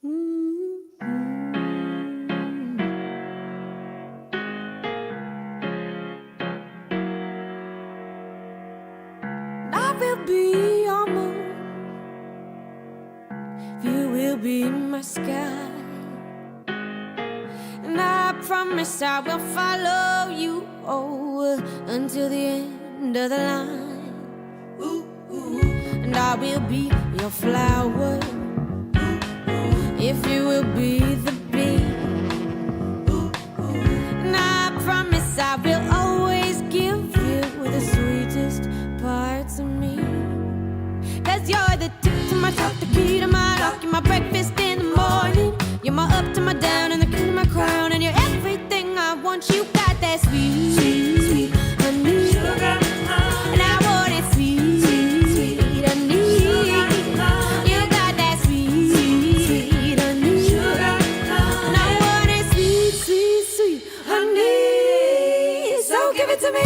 I will be your moon, you will be my sky, and I promise I will follow you until the end of the line. And I will be your flower, if you will be the bee. And I promise I will always give you the sweetest parts of me. 'Cause you're the tip to my top, the key to my lock, you're my breakfast in the morning, you're my up to my down, and the king of my crown, and you're everything I want. You got that sweet, sweet, sweet honey, sugar, and I want it sweet, sweet honey. You got that sweet, sweet honey, sugar, and I want it sweet, sweet, sweet honey. So give it to me.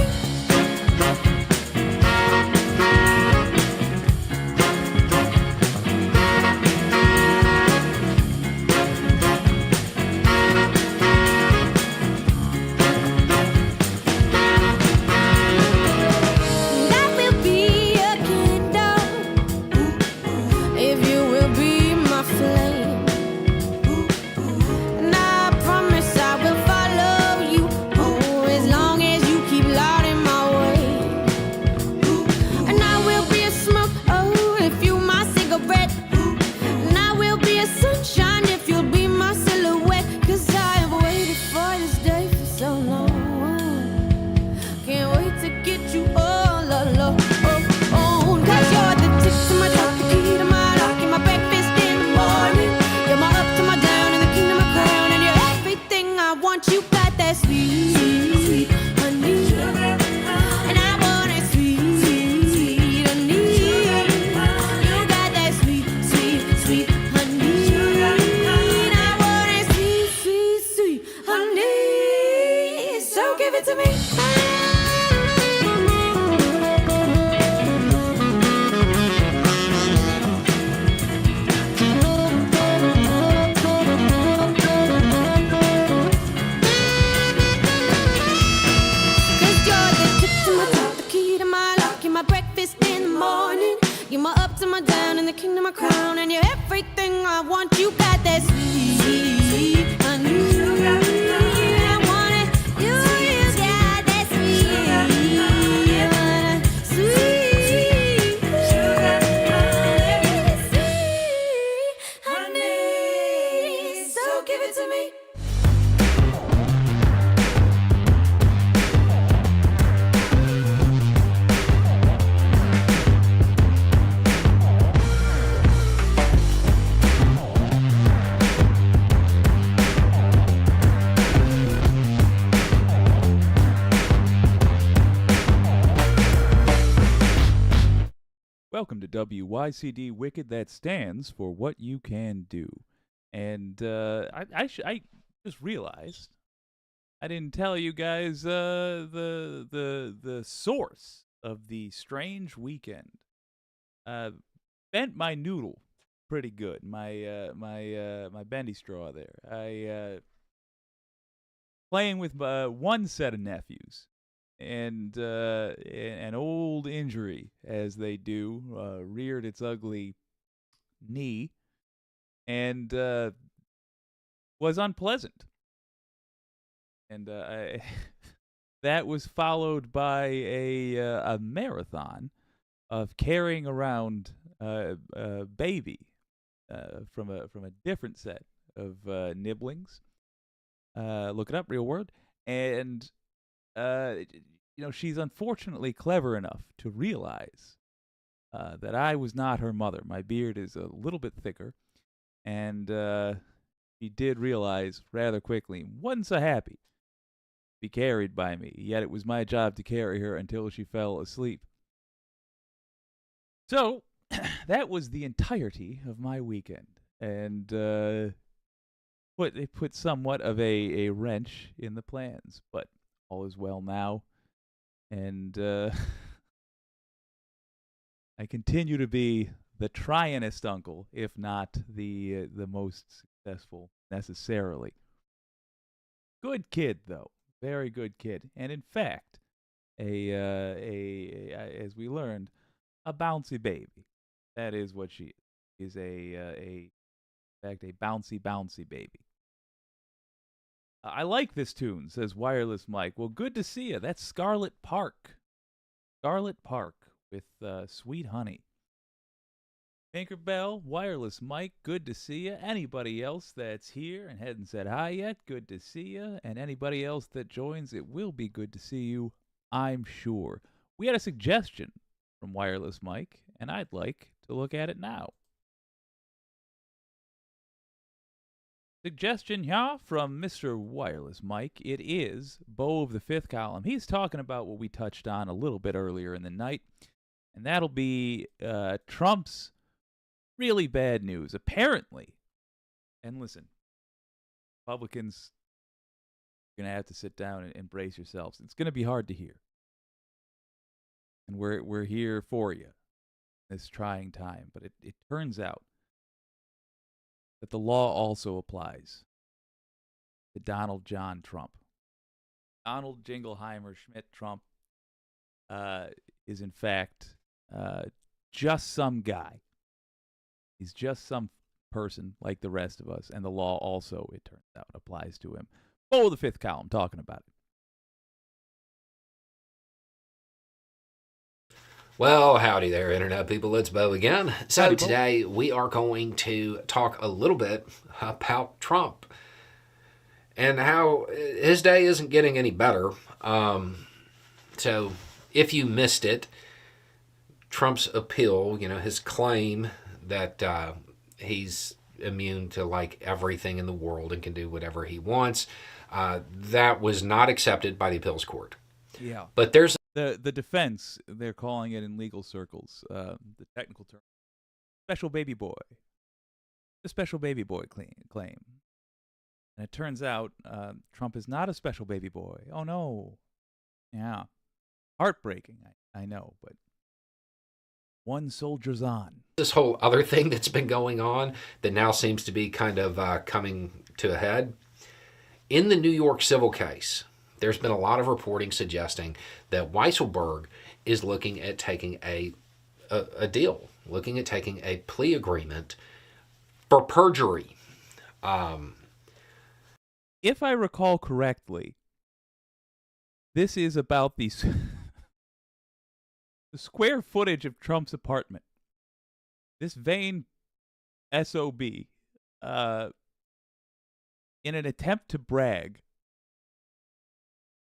Welcome to WYCD Wicked, that stands for What You Can Do. And I just realized I didn't tell you guys the source of the strange weekend. Bent my noodle pretty good. My bendy straw there. I playing with one set of nephews. And an old injury, as they do, reared its ugly knee, and was unpleasant. And that was followed by a marathon of carrying around a baby from a different set of nibblings. Look it up, real word, and. She's unfortunately clever enough to realize that I was not her mother. My beard is a little bit thicker, and she did realize rather quickly, wasn't so happy to be carried by me, yet it was my job to carry her until she fell asleep. So, that was the entirety of my weekend, and it put somewhat of a wrench in the plans, but all is well now, and I continue to be the tryingest uncle, if not the most successful necessarily. Good kid though, very good kid, and in fact, as we learned, a bouncy baby. That is what she is. Is in fact a bouncy baby. I like this tune, says Wireless Mike. Well, good to see you. That's Scarlet Park. Scarlet Park with Sweet Honey. Tinkerbell, Wireless Mike, good to see you. Anybody else that's here and hadn't said hi yet, good to see you. And anybody else that joins, it will be good to see you, I'm sure. We had a suggestion from Wireless Mike, and I'd like to look at it now. Suggestion here from Mr. Wireless Mike. It is Beau of the Fifth Column. He's talking about what we touched on a little bit earlier in the night, and that'll be Trump's really bad news, apparently. And listen, Republicans, you're going to have to sit down and brace yourselves. It's going to be hard to hear. And we're here for you this trying time. But it turns out that the law also applies to Donald John Trump. Donald Jingleheimer Schmidt Trump is, in fact, just some guy. He's just some person like the rest of us, and the law also, it turns out, applies to him. Oh, the Fifth Column, talking about it. Well, howdy there, Internet people. It's Beau again. So Howdy, Beau. today we are going to talk a little bit about Trump and how his day isn't getting any better. So if you missed it, Trump's appeal, his claim that he's immune to like everything in the world and can do whatever he wants, that was not accepted by the appeals court. Yeah. But there's The defense, they're calling it in legal circles, the technical term, special baby boy. The special baby boy claim. And it turns out Trump is not a special baby boy. Oh, no. Yeah. Heartbreaking, I know, but one soldier's on. this whole other thing that's been going on that now seems to be kind of coming to a head. In the New York civil case, there's been a lot of reporting suggesting that Weisselberg is looking at taking a deal, looking at taking a plea agreement for perjury. If I recall correctly, this is about the square footage of Trump's apartment. This vain SOB, in an attempt to brag,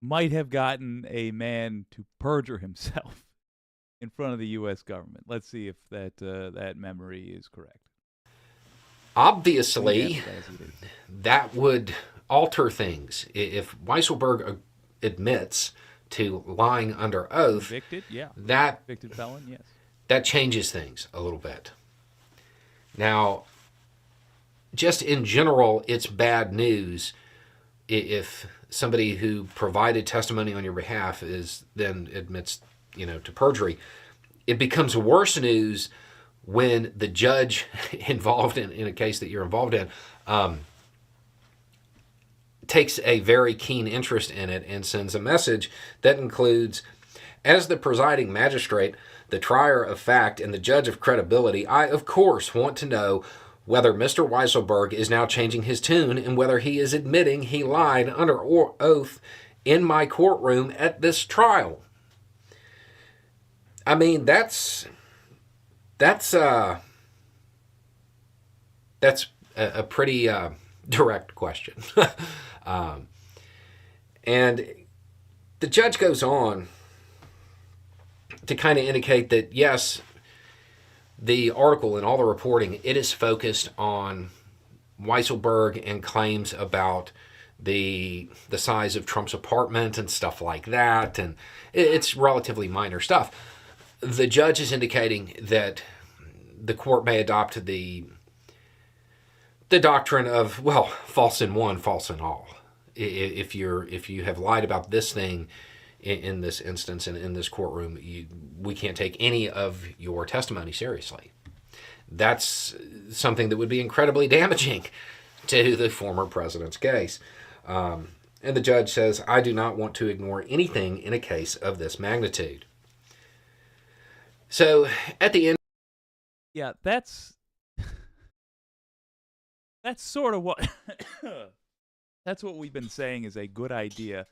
might have gotten a man to perjure himself in front of the U.S. government. Let's see if that memory is correct. Obviously, that would alter things. If Weisselberg admits to lying under oath, Convicted, yeah. that Convicted felon, yes. that changes things a little bit. Now, just in general, it's bad news if somebody who provided testimony on your behalf is then admits, to perjury. It becomes worse news when the judge involved in a case that you're involved in takes a very keen interest in it and sends a message that includes, as the presiding magistrate, the trier of fact, and the judge of credibility, I, of course, want to know whether Mr. Weisselberg is now changing his tune and whether he is admitting he lied under oath in my courtroom at this trial. I mean, that's a pretty direct question. And the judge goes on to kind of indicate that, yes, the article and all the reporting, it is focused on Weisselberg and claims about the size of Trump's apartment and stuff like that, and it's relatively minor stuff. The judge is indicating that the court may adopt the doctrine of, well, false in one, false in all. If you have lied about this thing in this instance and in this courtroom, we can't take any of your testimony seriously. that's something that would be incredibly damaging to the former president's case. And the judge says, I do not want to ignore anything in a case of this magnitude. So at the end, Yeah, that's sort of what that's what we've been saying is a good idea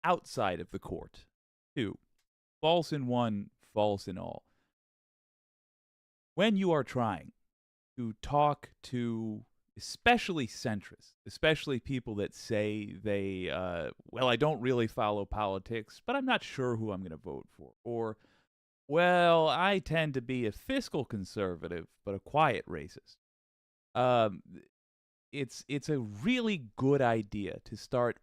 outside of the court. Two, false in one, false in all. When you are trying to talk to especially centrists, especially people that say they, well, I don't really follow politics, but I'm not sure who I'm going to vote for. Or, well, I tend to be a fiscal conservative, but a quiet racist. It's a really good idea to start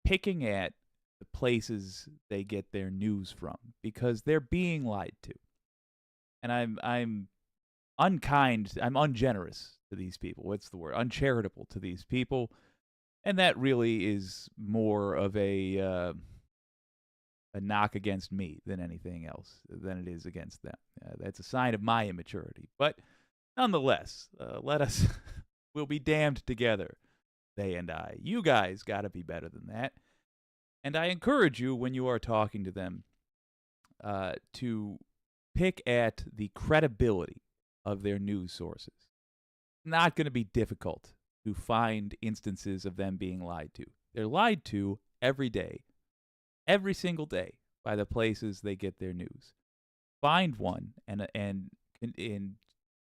picking at the places they get their news from, because they're being lied to. And I'm unkind, I'm ungenerous to these people. What's the word? Uncharitable to these people. And that really is more of a knock against me than anything else, than it is against them. That's a sign of my immaturity. But nonetheless, let us, we'll be damned together, they and I. You guys got to be better than that. And I encourage you, when you are talking to them, to pick at the credibility of their news sources. It's not going to be difficult to find instances of them being lied to. They're lied to every day, every single day, by the places they get their news. Find one and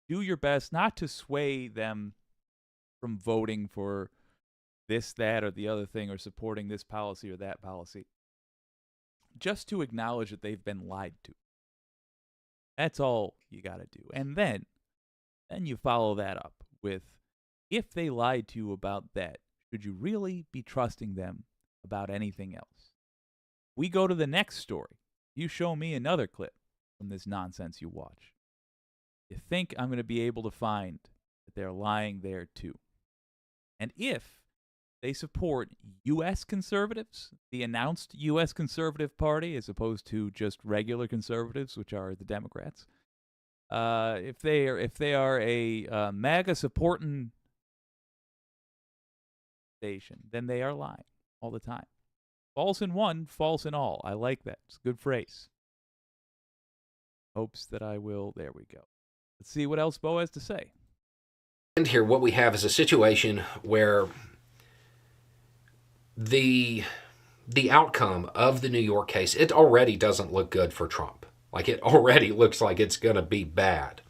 do your best not to sway them from voting for this, that, or the other thing, or supporting this policy or that policy. Just to acknowledge that they've been lied to. That's all you got to do. And then you follow that up with, if they lied to you about that, should you really be trusting them about anything else? We go to the next story. You show me another clip from this nonsense you watch. You think I'm going to be able to find that they're lying there too. And if they support U.S. conservatives, the announced U.S. Conservative Party, as opposed to just regular conservatives, which are the Democrats. If they are a MAGA supporting station, then they are lying all the time. False in one, false in all. I like that. It's a good phrase. Hopes that I will. There we go. Let's see what else Bo has to say. And here, what we have is a situation where the outcome of the New York case, it already doesn't look good for Trump. Like, it already looks like it's going to be bad.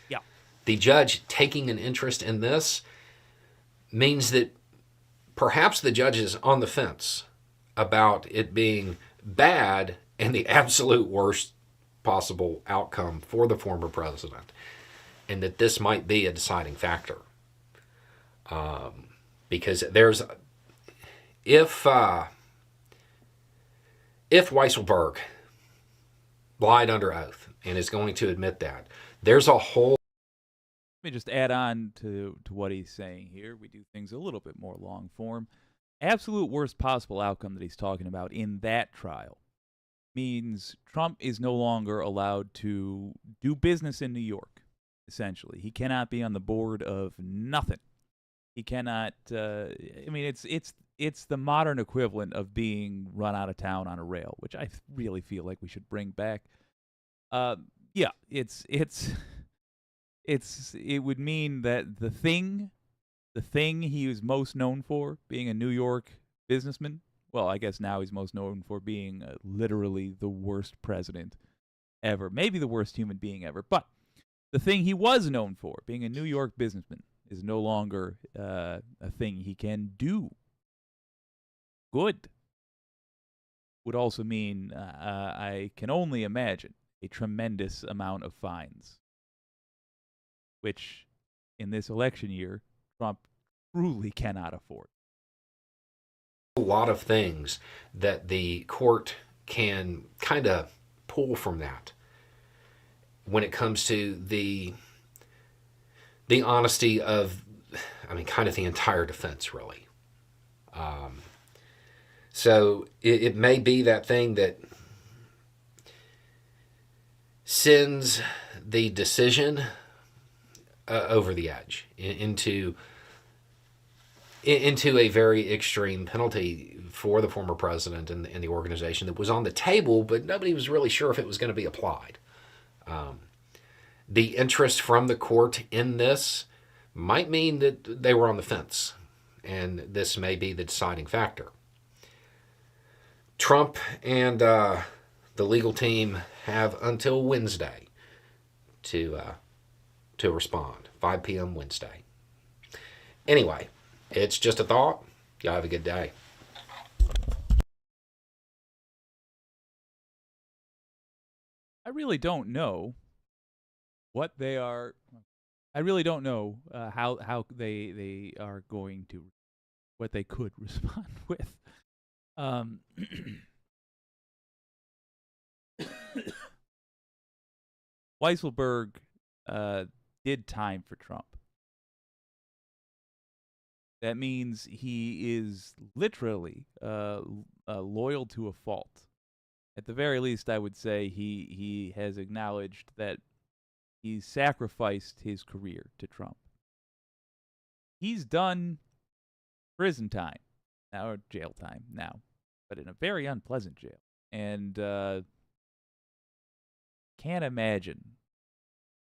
Yeah. The judge taking an interest in this means that perhaps the judge is on the fence about it being bad and the absolute worst possible outcome for the former president, and that this might be a deciding factor. Because there's, if Weisselberg lied under oath and is going to admit that, there's a whole... Let me just add on to what he's saying here. We do things a little bit more long form. Absolute worst possible outcome that he's talking about in that trial means Trump is no longer allowed to do business in New York, essentially. He cannot be on the board of nothing. He cannot, I mean, it's the modern equivalent of being run out of town on a rail, which I really feel like we should bring back. Yeah, it would mean that the thing he was most known for, being a New York businessman, well, I guess now he's most known for being literally the worst president ever, maybe the worst human being ever, but the thing he was known for, being a New York businessman, is no longer a thing he can do. Good. Would also mean, I can only imagine, a tremendous amount of fines, which in this election year, Trump truly cannot afford. A lot of things that the court can kind of pull from that when it comes to the honesty of, I mean, kind of the entire defense, really. So it may be that thing that sends the decision over the edge into a very extreme penalty for the former president and the organization that was on the table, but nobody was really sure if it was going to be applied. The interest from the court in this might mean that they were on the fence, and this may be the deciding factor. Trump and the legal team have until Wednesday to respond, 5 p.m. Wednesday. Anyway, it's just a thought. Y'all have a good day. I really don't know what they are. I really don't know how they are going to, what they could respond with. Weisselberg did time for Trump. That means he is literally loyal to a fault. At the very least, I would say he has acknowledged that he's sacrificed his career to Trump. He's done prison time now, or jail time now, but in a very unpleasant jail. And can't imagine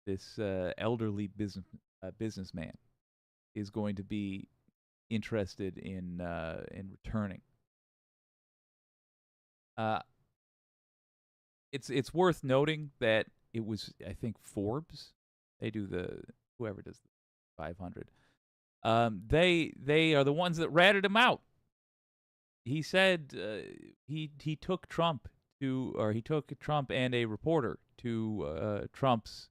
this elderly businessman is going to be interested in returning. It's worth noting that it was, I think, Forbes. They do whoever does the 500. They are the ones that ratted him out. He said he took Trump and a reporter to Trump's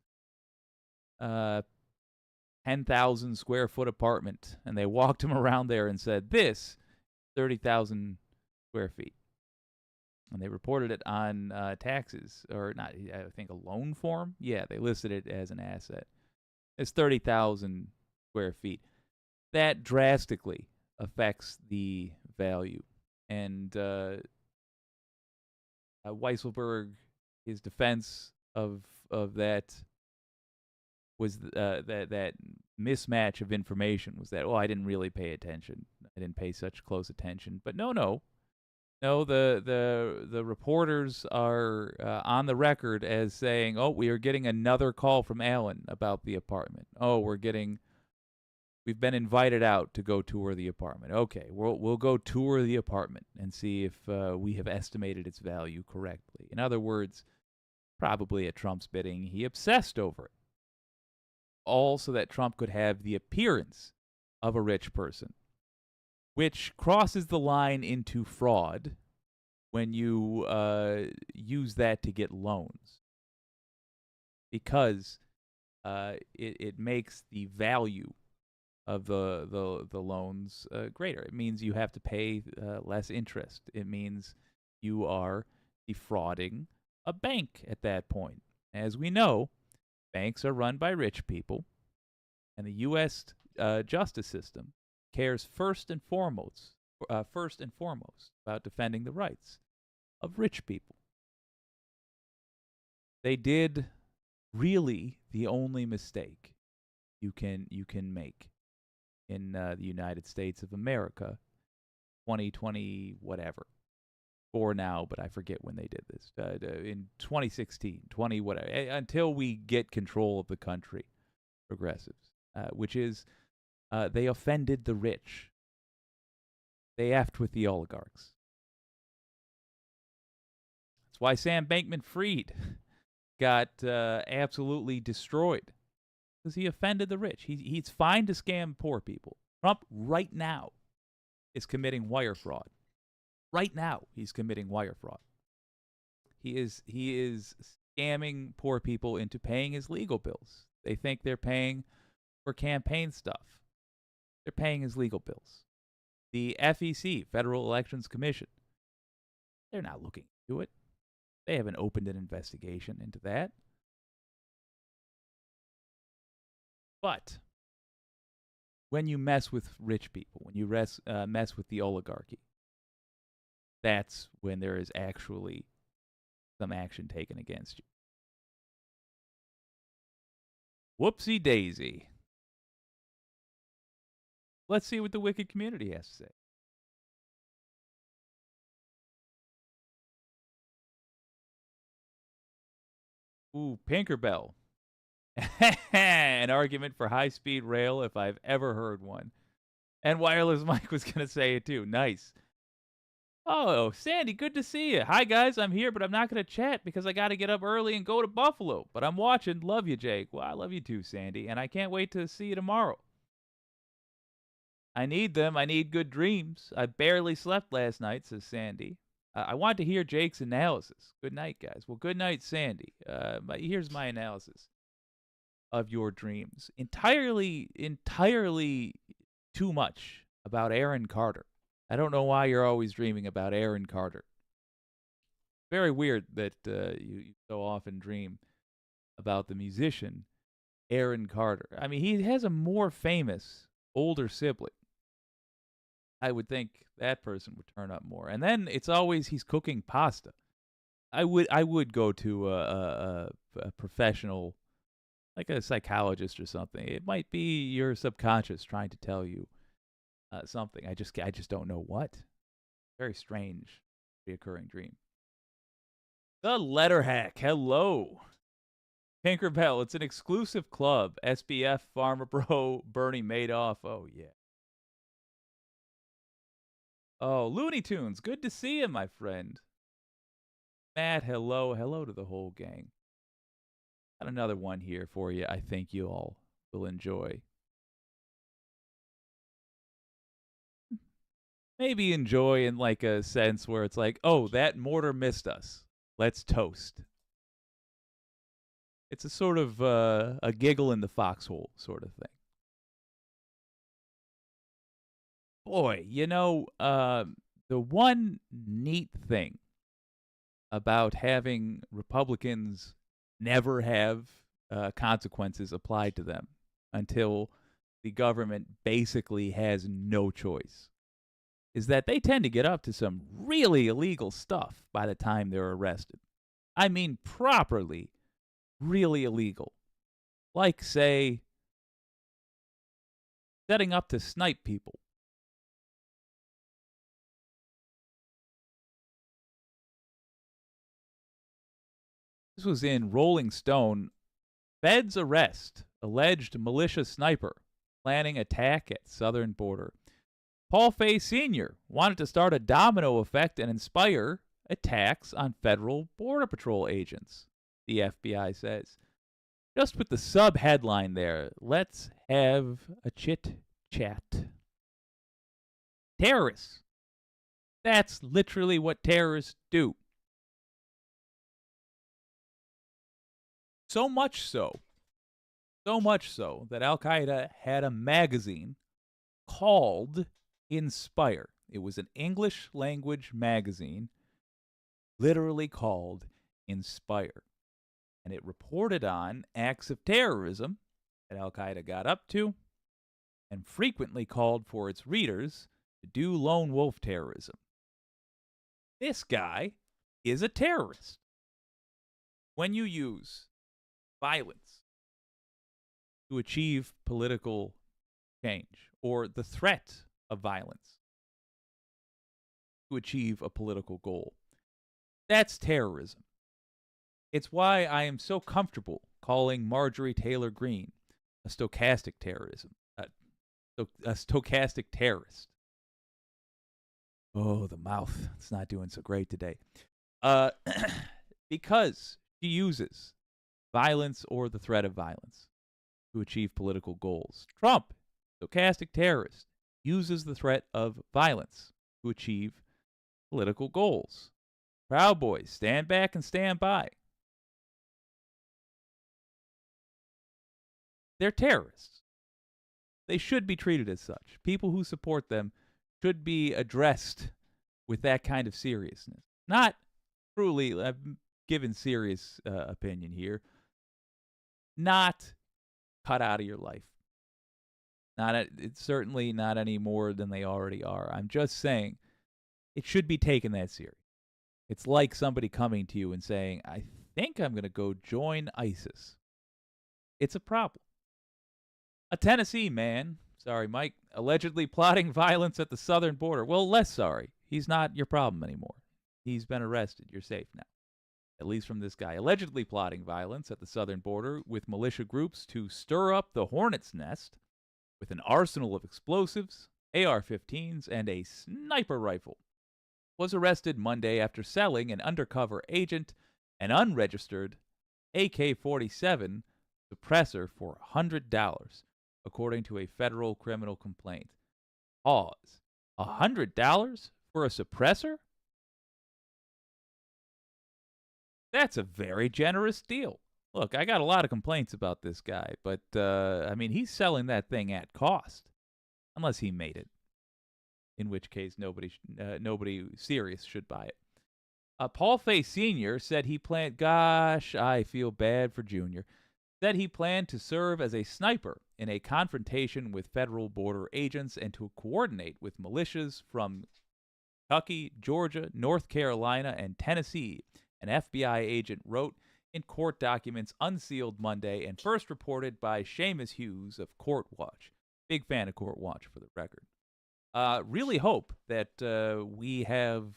10,000 square foot apartment, and they walked him around there and said, "This 30,000 square feet." And they reported it on taxes, or not, I think a loan form. Yeah, they listed it as an asset. It's 30,000 square feet. That drastically affects the value. And Weisselberg, his defense of that was that mismatch of information was that, I didn't really pay attention. I didn't pay such close attention. But no, the reporters are on the record as saying, we are getting another call from Alan about the apartment. We've been invited out to go tour the apartment. Okay, we'll go tour the apartment and see if we have estimated its value correctly. In other words, probably at Trump's bidding, he obsessed over it. All so that Trump could have the appearance of a rich person, which crosses the line into fraud when you use that to get loans, because it makes the value of the loans greater. It means you have to pay less interest. It means you are defrauding a bank at that point. As we know, banks are run by rich people, and the U.S. Justice system cares first and foremost about defending the rights of rich people. They did really the only mistake you can make in the United States of America, 2020 whatever, or now, but I forget when they did this, in 2016, 20 whatever, until we get control of the country, progressives, which is they offended the rich. They effed with the oligarchs. That's why Sam Bankman-Fried got absolutely destroyed, because he offended the rich. He's fine to scam poor people. Trump right now is committing wire fraud. Right now he's committing wire fraud. He is scamming poor people into paying his legal bills. They think they're paying for campaign stuff. They're paying his legal bills. The FEC, Federal Elections Commission, they're not looking into it. They haven't opened an investigation into that. But when you mess with rich people, when you mess with the oligarchy, that's when there is actually some action taken against you. Whoopsie daisy. Let's see what the wicked community has to say. Ooh, Pinkerbell. An argument for high-speed rail if I've ever heard one. And Wireless Mike was going to say it too. Nice. Oh, Sandy, good to see you. Hi, guys. I'm here, but I'm not going to chat because I got to get up early and go to Buffalo. But I'm watching. Love you, Jake. Well, I love you too, Sandy. And I can't wait to see you tomorrow. I need them. I need good dreams. I barely slept last night, says Sandy. I want to hear Jake's analysis. Good night, guys. Well, good night, Sandy. Here's my analysis of your dreams. Entirely too much about Aaron Carter. I don't know why you're always dreaming about Aaron Carter. Very weird that you so often dream about the musician Aaron Carter. I mean, he has a more famous older sibling. I would think that person would turn up more. And then it's always he's cooking pasta. I would go to a professional, like a psychologist or something. It might be your subconscious trying to tell you something. I just don't know what. Very strange, reoccurring dream. The Letter Hack. Hello. Tinkerbell. It's an exclusive club. SBF, Farmer Bro, Bernie Madoff. Oh, yeah. Oh, Looney Tunes. Good to see you, my friend. Matt, hello. Hello to the whole gang. Got another one here for you I think you all will enjoy. Maybe enjoy in like a sense where it's like, oh, that mortar missed us. Let's toast. It's a sort of a giggle in the foxhole sort of thing. Boy, the one neat thing about having Republicans never have consequences applied to them until the government basically has no choice is that they tend to get up to some really illegal stuff by the time they're arrested. I mean, properly, really illegal. Like, say, setting up to snipe people. This was in Rolling Stone. Feds arrest alleged militia sniper planning attack at southern border. Paul Fay Sr. wanted to start a domino effect and inspire attacks on federal border patrol agents, the FBI says. Just with the sub-headline there, let's have a chit-chat. Terrorists. That's literally what terrorists do. So much so that Al-Qaeda had a magazine called Inspire. It was an English language magazine, literally called Inspire. And it reported on acts of terrorism that Al-Qaeda got up to and frequently called for its readers to do lone wolf terrorism. This guy is a terrorist. When you use violence to achieve political change, or the threat of violence to achieve a political goal, that's terrorism. It's why I am so comfortable calling Marjorie Taylor Greene a stochastic terrorist. Oh, the mouth. It's not doing so great today. Because she uses violence or the threat of violence to achieve political goals. Trump, stochastic terrorist, uses the threat of violence to achieve political goals. Proud Boys, stand back and stand by. They're terrorists. They should be treated as such. People who support them should be addressed with that kind of seriousness. Not truly, I've given serious opinion here, not cut out of your life. It's certainly not any more than they already are. I'm just saying it should be taken that serious. It's like somebody coming to you and saying, I think I'm going to go join ISIS. It's a problem. A Tennessee man Sorry, Mike. Allegedly plotting violence at the southern border. Well, less sorry. He's not your problem anymore. He's been arrested. You're safe now. At least from this guy. Allegedly plotting violence at the southern border with militia groups to stir up the hornet's nest with an arsenal of explosives, AR-15s, and a sniper rifle. Was arrested Monday after selling an undercover agent an unregistered AK-47 suppressor for $100, according to a federal criminal complaint. Pause. $100 for a suppressor? That's a very generous deal. Look, I got a lot of complaints about this guy, but, I mean, he's selling that thing at cost. Unless he made it. In which case, nobody serious should buy it. Paul Fay Sr. said he planned... Gosh, I feel bad for Junior. Said he planned to serve as a sniper in a confrontation with federal border agents and to coordinate with militias from Kentucky, Georgia, North Carolina, and Tennessee, an FBI agent wrote in court documents unsealed Monday and first reported by Seamus Hughes of Court Watch. Big fan of Court Watch, for the record. Really hope that we have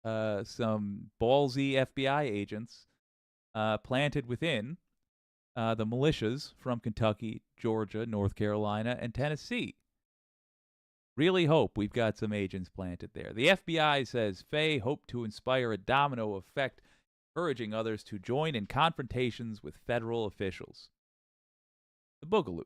some ballsy FBI agents planted within the militias from Kentucky, Georgia, North Carolina, and Tennessee. Really hope we've got some agents planted there. The FBI says Fay hoped to inspire a domino effect, encouraging others to join in confrontations with federal officials. The Boogaloo.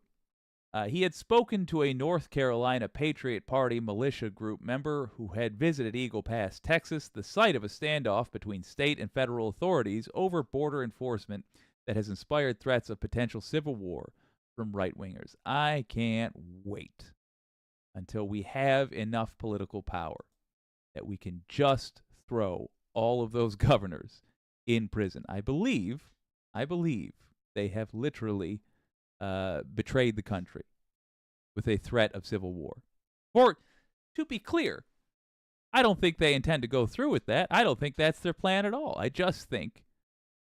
He had spoken to a North Carolina Patriot Party militia group member who had visited Eagle Pass, Texas, the site of a standoff between state and federal authorities over border enforcement that has inspired threats of potential civil war from right-wingers. I can't wait until we have enough political power that we can just throw all of those governors in prison. I believe they have literally betrayed the country with a threat of civil war. Or, to be clear, I don't think they intend to go through with that. I don't think that's their plan at all. I just think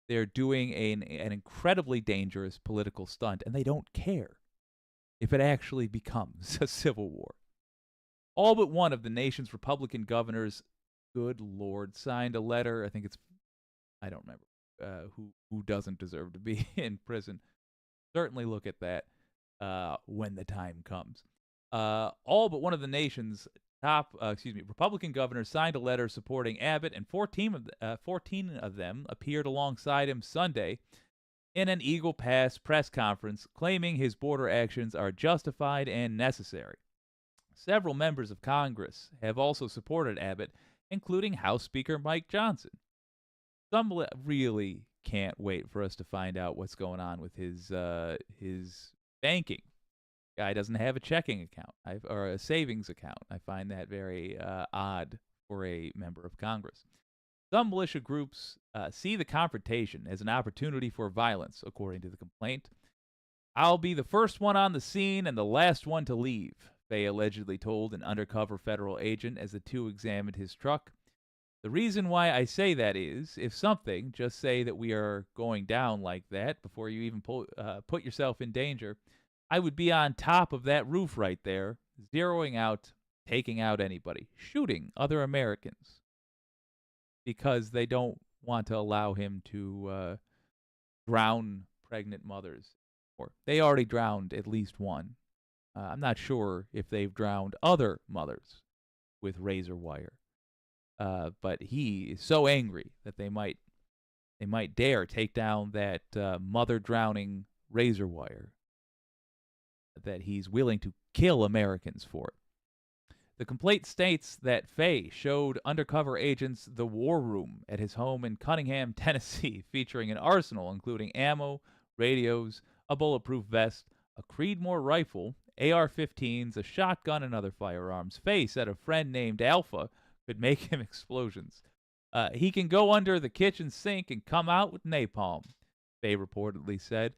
they're doing an incredibly dangerous political stunt, and they don't care if it actually becomes a civil war. All but one of the nation's Republican governors, good Lord, signed a letter. I don't remember who doesn't deserve to be in prison. Certainly look at that when the time comes. All but one of the nation's Republican governors signed a letter supporting Abbott, and 14 of them appeared alongside him Sunday in an Eagle Pass press conference, claiming his border actions are justified and necessary. Several members of Congress have also supported Abbott, including House Speaker Mike Johnson. Some really can't wait for us to find out what's going on with his banking. Guy doesn't have a checking account or a savings account. I find that very odd for a member of Congress. Some militia groups see the confrontation as an opportunity for violence, according to the complaint. I'll be the first one on the scene and the last one to leave, Fay allegedly told an undercover federal agent as the two examined his truck. The reason why I say that is, if something, just say that we are going down like that before you even put yourself in danger, I would be on top of that roof right there, zeroing out, taking out anybody, shooting other Americans, because they don't want to allow him to drown pregnant mothers. Or they already drowned at least one. I'm not sure if they've drowned other mothers with razor wire. But he is so angry that they might dare take down that mother drowning razor wire that he's willing to kill Americans for it. The complaint states that Fay showed undercover agents the war room at his home in Cunningham, Tennessee, featuring an arsenal including ammo, radios, a bulletproof vest, a Creedmoor rifle, AR-15s, a shotgun, and other firearms. Fay said a friend named Alpha could make him explosions. He can go under the kitchen sink and come out with napalm, Fay reportedly said.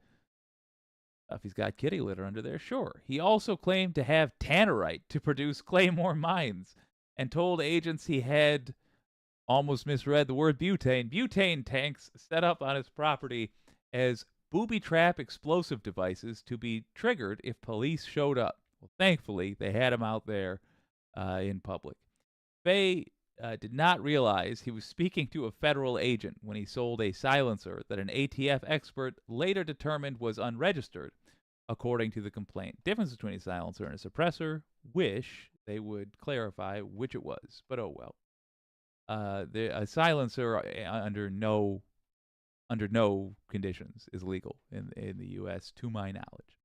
If he's got kitty litter under there, sure. He also claimed to have tannerite to produce claymore mines and told agents he had, almost misread the word butane tanks set up on his property as booby trap explosive devices to be triggered if police showed up. Well, thankfully, they had him out there in public. Fay did not realize he was speaking to a federal agent when he sold a silencer that an ATF expert later determined was unregistered, according to the complaint. Difference between a silencer and a suppressor. Wish they would clarify which it was, but oh well. A silencer under no conditions is legal in the U.S. to my knowledge.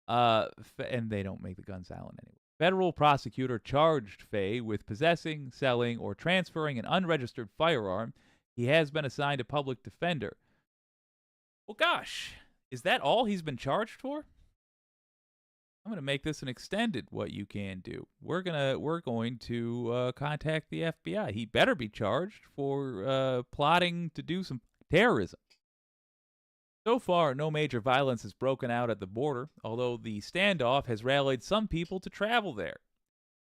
And they don't make the gun silent anyway. Federal prosecutor charged Fay with possessing, selling, or transferring an unregistered firearm. He has been assigned a public defender. Well, gosh, is that all he's been charged for? I'm going to make this an extended what you can do. We're going to contact the FBI. He better be charged for plotting to do some terrorism. So far, no major violence has broken out at the border, although the standoff has rallied some people to travel there.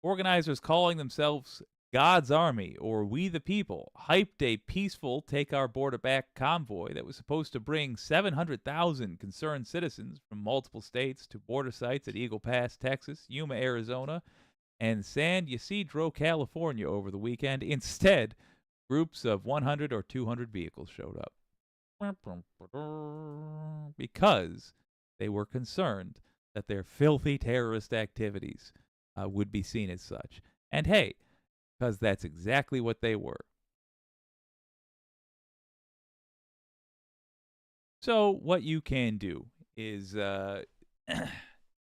Organizers calling themselves God's Army or We the People hyped a peaceful Take Our Border Back convoy that was supposed to bring 700,000 concerned citizens from multiple states to border sites at Eagle Pass, Texas, Yuma, Arizona, and San Ysidro, California over the weekend. Instead, groups of 100 or 200 vehicles showed up. Because they were concerned that their filthy terrorist activities would be seen as such. And hey, because that's exactly what they were. So what you can do is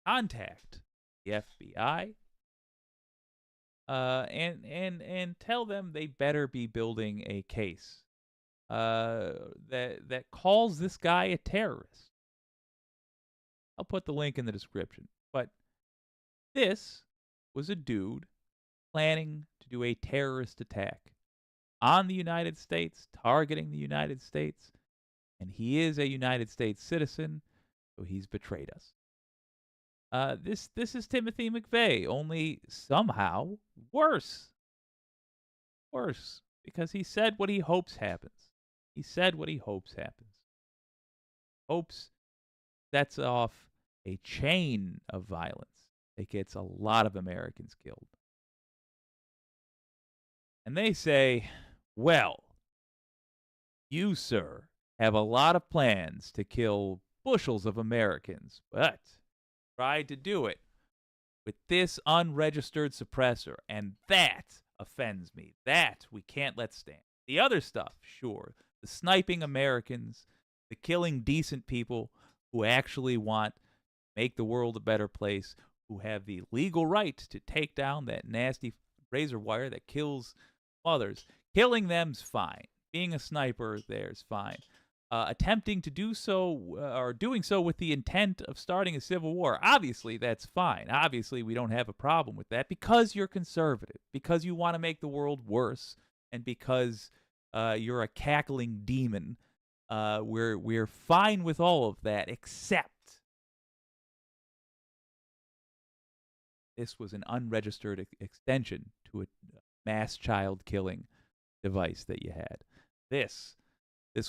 contact the FBI and tell them they better be building a case that calls this guy a terrorist. I'll put the link in the description. But this was a dude planning to do a terrorist attack on the United States, targeting the United States, and he is a United States citizen, so he's betrayed us. This is Timothy McVeigh, only somehow worse. Worse, because he said what he hopes happens. He said what he hopes happens. Hopes sets off a chain of violence that gets a lot of Americans killed. And they say, well, you, sir, have a lot of plans to kill bushels of Americans, but tried to do it with this unregistered suppressor, and that offends me. That we can't let stand. The other stuff, sure, the sniping Americans, the killing decent people who actually want to make the world a better place, who have the legal right to take down that nasty razor wire that kills mothers. Killing them's fine. Being a sniper there's fine. Attempting to do so, or doing so with the intent of starting a civil war, obviously that's fine. Obviously we don't have a problem with that because you're conservative, because you want to make the world worse, and because you're a cackling demon. We're fine with all of that, except this was an unregistered extension to a mass child killing device that you had. This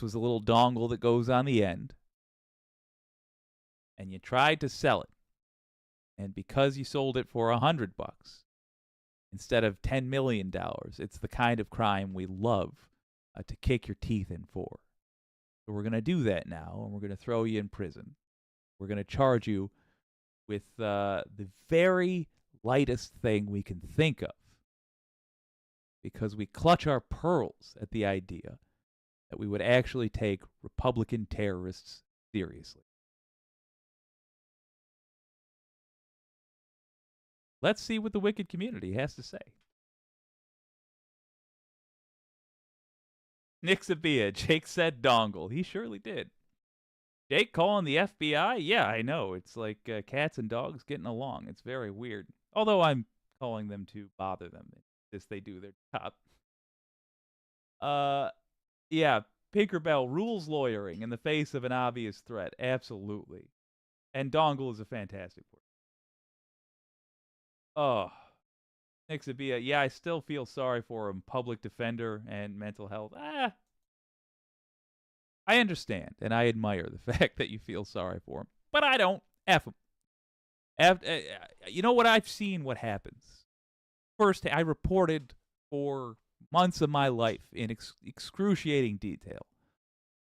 was a little dongle that goes on the end, and you tried to sell it. And because you sold it for $100 instead of $10 million, it's the kind of crime we love to kick your teeth in for. So we're going to do that now, and we're going to throw you in prison. We're going to charge you with the very lightest thing we can think of, because we clutch our pearls at the idea that we would actually take Republican terrorists seriously. Let's see what the wicked community has to say. Nick Sabia, Jake said dongle. He surely did. Jake calling the FBI? Yeah, I know. It's like cats and dogs getting along. It's very weird. Although I'm calling them to bother them. This they do their job. Yeah, Pinkerbell, rules lawyering in the face of an obvious threat. Absolutely. And dongle is a fantastic word. Oh. Nick Sabia, yeah, I still feel sorry for him. Public defender and mental health. I understand, and I admire the fact that you feel sorry for him. But I don't. F him. You know what I've seen? What happens? First, I reported for months of my life in excruciating detail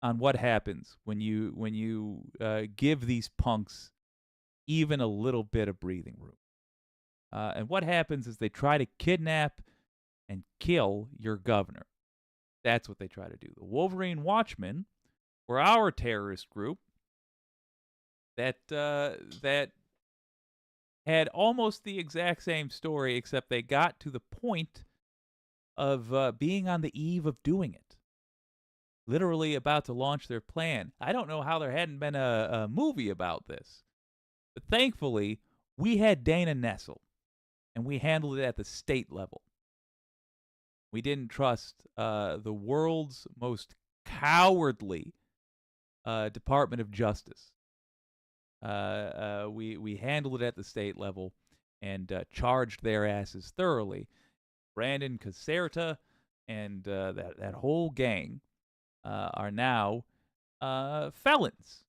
on what happens when you give these punks even a little bit of breathing room. And what happens is they try to kidnap and kill your governor. That's what they try to do. The Wolverine Watchmen were our terrorist group that had almost the exact same story, except they got to the point of being on the eve of doing it. Literally about to launch their plan. I don't know how there hadn't been a movie about this. But thankfully, we had Dana Nessel, and we handled it at the state level. We didn't trust the world's most cowardly Department of Justice. We handled it at the state level and charged their asses thoroughly. Brandon Caserta and that whole gang are now felons.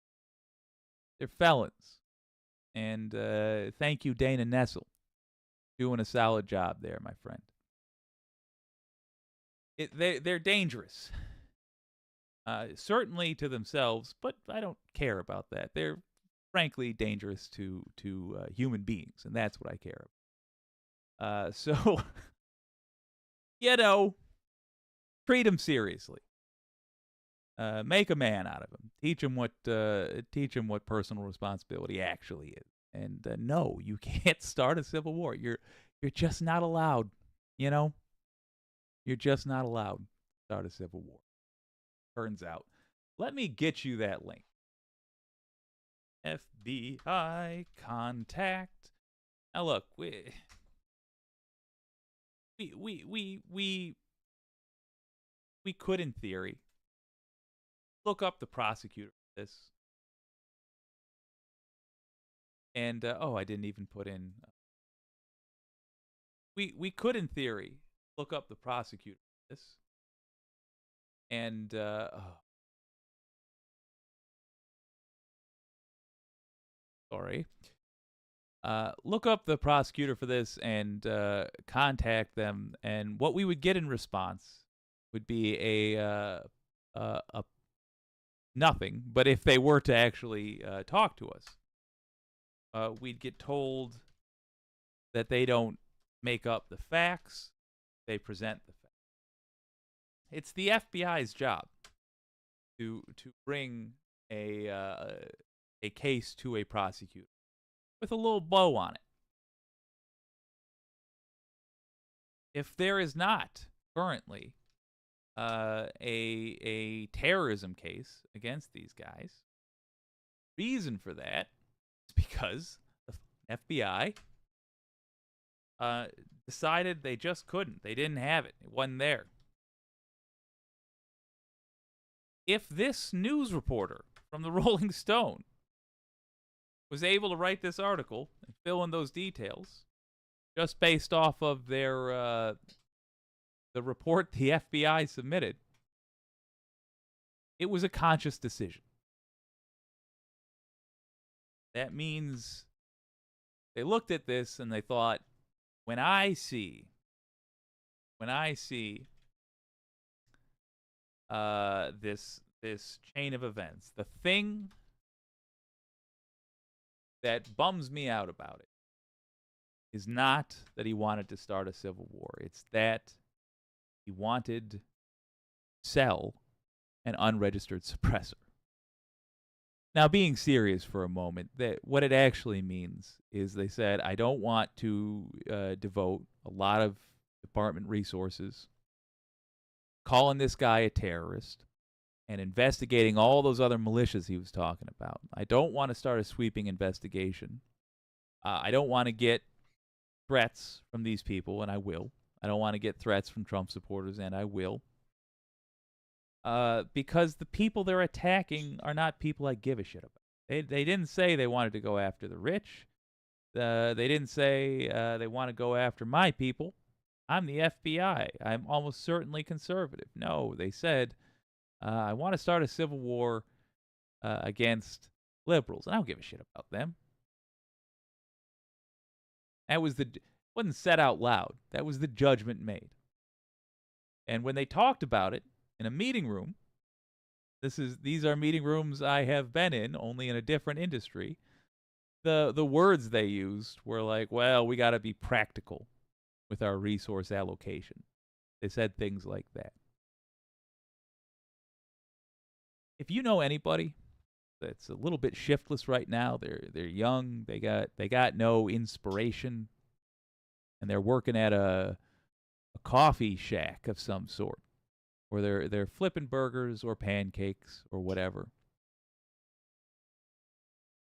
They're felons. And thank you, Dana Nessel. Doing a solid job there, my friend. They're dangerous. Certainly to themselves, but I don't care about that. They're frankly dangerous to human beings, and that's what I care about. So, treat them seriously. Make a man out of him. Teach him what personal responsibility actually is. And no, you can't start a civil war. You're just not allowed. You're just not allowed to start a civil war. Turns out. Let me get you that link. FBI contact. Now look, we could, in theory, look up the prosecutor for this. And I didn't even put in. We could, in theory, look up the prosecutor for this. And look up the prosecutor for this and contact them. And what we would get in response would be a nothing. But if they were to actually talk to us, we'd get told that they don't make up the facts; they present the facts. It's the FBI's job to bring a case to a prosecutor with a little bow on it. If there is not currently a terrorism case against these guys, reason for that is because the FBI decided they just couldn't. They didn't have it. It wasn't there. If this news reporter from the Rolling Stone was able to write this article and fill in those details just based off of their the report the FBI submitted, it was a conscious decision. That means they looked at this and they thought, when I see this chain of events, the thing that bums me out about it is not that he wanted to start a civil war. It's that he wanted to sell an unregistered suppressor. Now, being serious for a moment, that what it actually means is they said, I don't want to devote a lot of department resources calling this guy a terrorist and investigating all those other militias he was talking about. I don't want to start a sweeping investigation. I don't want to get threats from these people, and I will. I don't want to get threats from Trump supporters, and I will. Because the people they're attacking are not people I give a shit about. They didn't say they wanted to go after the rich. They didn't say they want to go after my people. I'm the FBI. I'm almost certainly conservative. No, they said, I want to start a civil war against liberals. And I don't give a shit about them. That was wasn't said out loud. That was the judgment made. And when they talked about it in a meeting room, these are meeting rooms I have been in, only in a different industry. The words they used were like, well, we got to be practical with our resource allocation. They said things like that. If you know anybody that's a little bit shiftless right now, they're young, they got no inspiration, and they're working at a coffee shack of some sort, or they're flipping burgers or pancakes or whatever.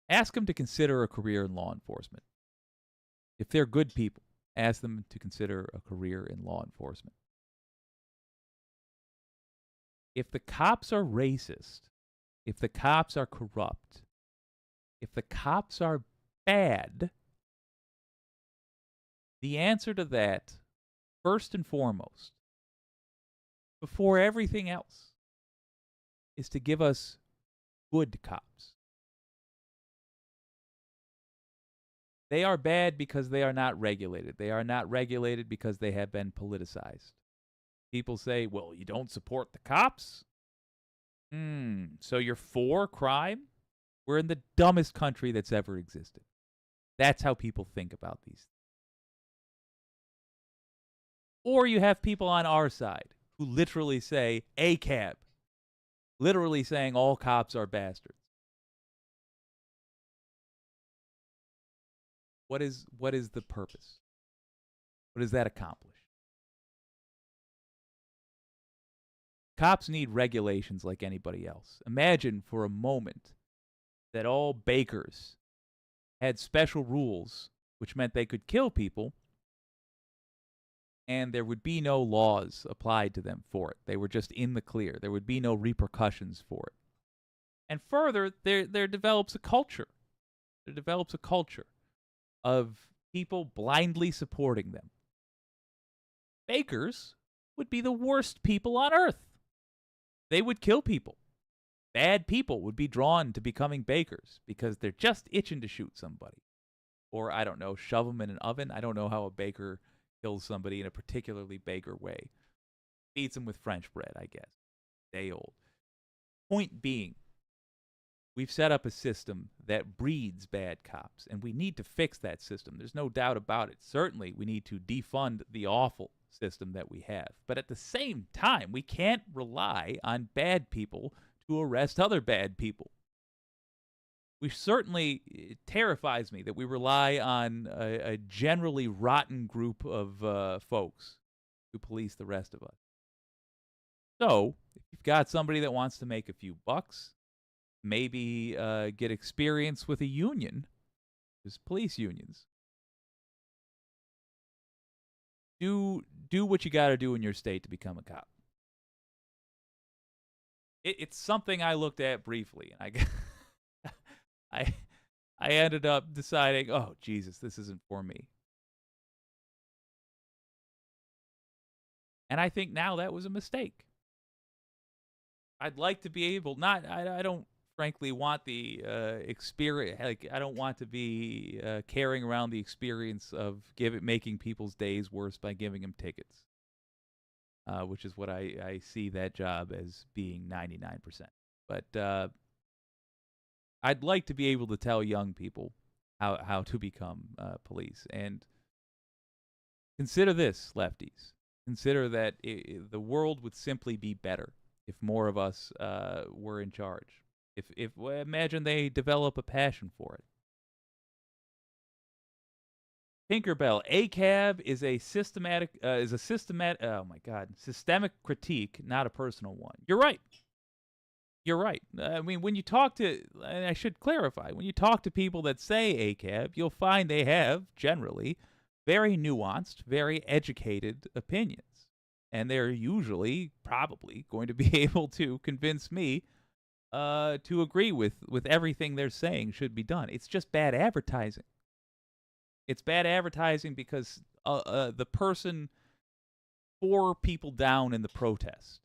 Ask them to consider a career in law enforcement. If they're good people, ask them to consider a career in law enforcement. If the cops are racist, if the cops are corrupt, if the cops are bad, the answer to that, first and foremost, before everything else, is to give us good cops. They are bad because they are not regulated. They are not regulated because they have been politicized. People say, well, you don't support the cops? So you're for crime? We're in the dumbest country that's ever existed. That's how people think about these things. Or you have people on our side who literally say, ACAB, literally saying all cops are bastards. What is the purpose? What does that accomplish? Cops need regulations like anybody else. Imagine for a moment that all bakers had special rules, which meant they could kill people, and there would be no laws applied to them for it. They were just in the clear. There would be no repercussions for it. And further, there develops a culture. There develops a culture of people blindly supporting them. Bakers would be the worst people on earth. They would kill people. Bad people would be drawn to becoming bakers because they're just itching to shoot somebody. Or, I don't know, shove them in an oven. I don't know how a baker kills somebody in a particularly baker way. Feeds them with French bread, I guess. Day old. Point being, we've set up a system that breeds bad cops, and we need to fix that system. There's no doubt about it. Certainly, we need to defund the awful system that we have. But at the same time, we can't rely on bad people to arrest other bad people. It terrifies me that we rely on a generally rotten group of folks to police the rest of us. So, if you've got somebody that wants to make a few bucks, maybe get experience with a union, there's police unions. Do what you got to do in your state to become a cop. It's something I looked at briefly, and I ended up deciding, oh Jesus, this isn't for me. And I think now that was a mistake. I'd like to be able, I don't frankly want the experience, like I don't want to be carrying around the experience of making people's days worse by giving them tickets, which is what I see that job as being 99%. But I'd like to be able to tell young people how to become police. And consider this, lefties. Consider that the world would simply be better if more of us were in charge. If imagine they develop a passion for it. Tinkerbell, ACAB is a systemic critique, not a personal one. You're right. You're right. I mean, when you talk to, and I should clarify, when you talk to people that say ACAB, you'll find they have, generally, very nuanced, very educated opinions. And they're usually, probably, going to be able to convince me to agree with everything they're saying should be done. It's just bad advertising. It's bad advertising because the person 4 people down in the protest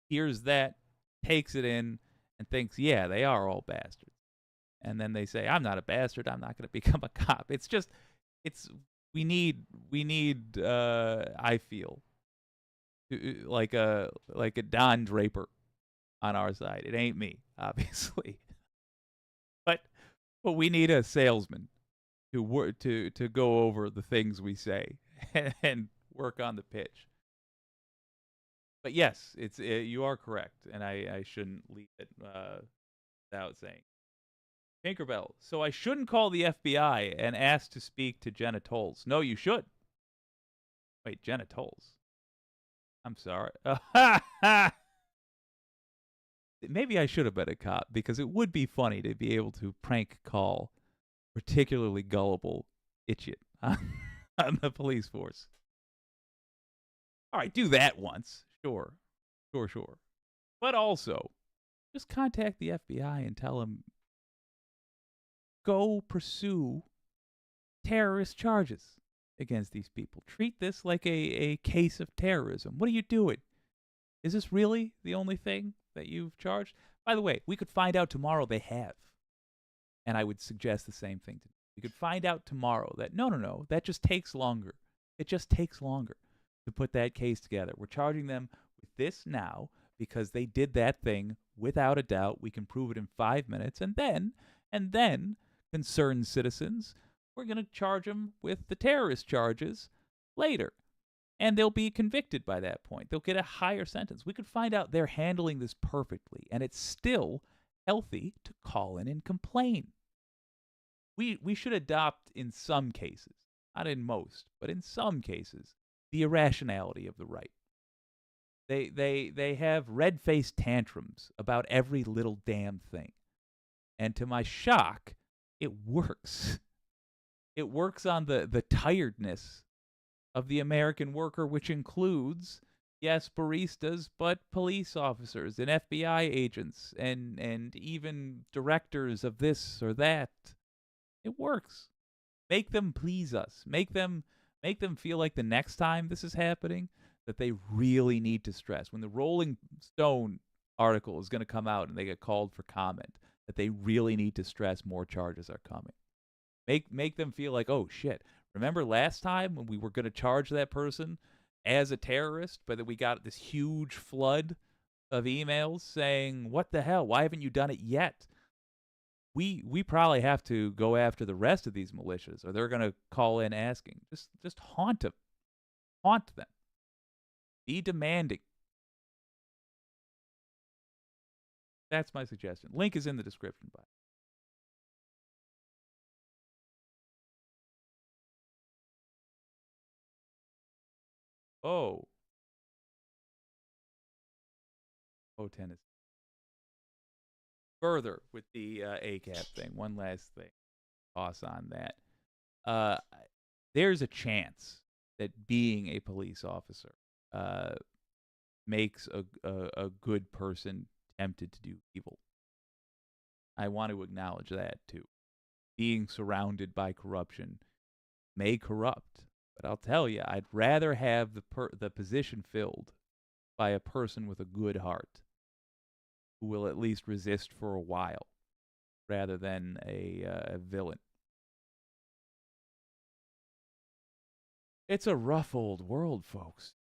hears that, takes it in, and thinks, yeah, they are all bastards. And then they say, I'm not a bastard. I'm not going to become a cop. It's we need I feel like a Don Draper on our side. It ain't me, obviously. but but we need a salesman to go over the things we say and work on the pitch. But yes, you are correct, and I shouldn't leave it without saying. Tinkerbell. So I shouldn't call the FBI and ask to speak to Jenna Tolles. No, you should. Wait, Jenna Tolles. I'm sorry. Maybe I should have been a cop because it would be funny to be able to prank call particularly gullible idiot on the police force. All right, do that once. Sure. But also, just contact the FBI and tell them, go pursue terrorist charges against these people. Treat this like a case of terrorism. What are you doing? Is this really the only thing that you've charged? By the way, we could find out tomorrow they have. And I would suggest the same thing. We could find out tomorrow that, no, that just takes longer. It just takes longer to put that case together. We're charging them with this now because they did that thing without a doubt. We can prove it in 5 minutes. And then concerned citizens, we're going to charge them with the terrorist charges later. And they'll be convicted by that point. They'll get a higher sentence. We could find out they're handling this perfectly, and it's still healthy to call in and complain. We should adopt, in some cases, not in most, but in some cases, the irrationality of the right. They have red-faced tantrums about every little damn thing. And to my shock, it works. It works on the tiredness of the American worker, which includes, yes, baristas, but police officers and FBI agents and even directors of this or that. It works. Make them please us. Make them feel like the next time this is happening that they really need to stress. When the Rolling Stone article is going to come out and they get called for comment, that they really need to stress more charges are coming. Make them feel like, oh shit, remember last time when we were going to charge that person as a terrorist, but then we got this huge flood of emails saying, what the hell, why haven't you done it yet? We probably have to go after the rest of these militias, or they're going to call in asking. Just haunt them. Haunt them. Be demanding. That's my suggestion. Link is in the description box. Oh, Tennessee. Further with the ACAP thing, one last thing. Toss on that. There's a chance that being a police officer makes a good person tempted to do evil. I want to acknowledge that too. Being surrounded by corruption may corrupt, but I'll tell you, I'd rather have the position filled by a person with a good heart who will at least resist for a while rather than a villain. It's a rough old world, folks.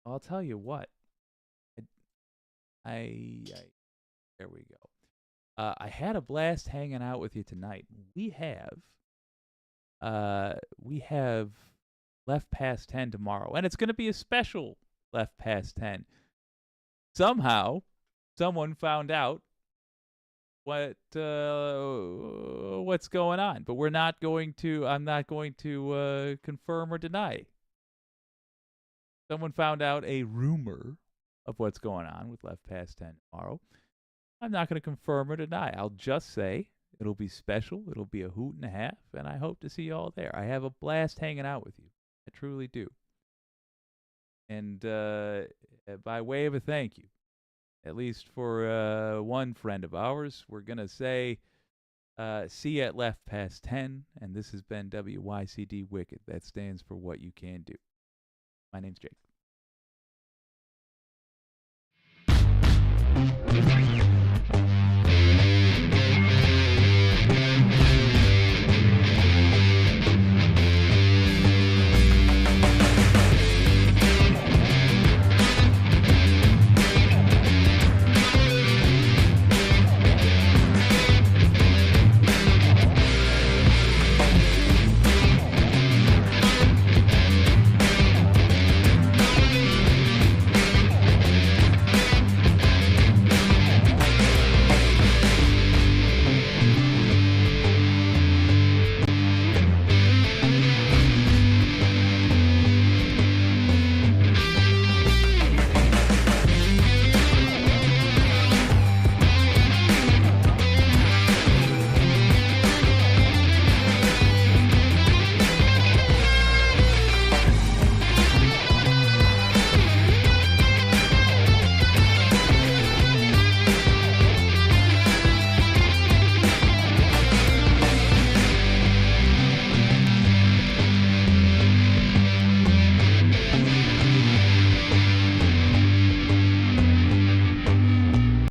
I'll tell you what. There we go. I had a blast hanging out with you tonight. We have Left Past 10 tomorrow, and it's going to be a special Left Past 10. Somehow, someone found out what's going on, but I'm not going to confirm or deny. Someone found out a rumor of what's going on with Left Past 10 tomorrow. I'm not going to confirm or deny. I'll just say it'll be special. It'll be a hoot and a half, and I hope to see you all there. I have a blast hanging out with you. I truly do. And by way of a thank you, at least for one friend of ours, we're going to say, see you at Left Past 10, and this has been WYCD Wicked. That stands for What You Can Do. My name's Jake.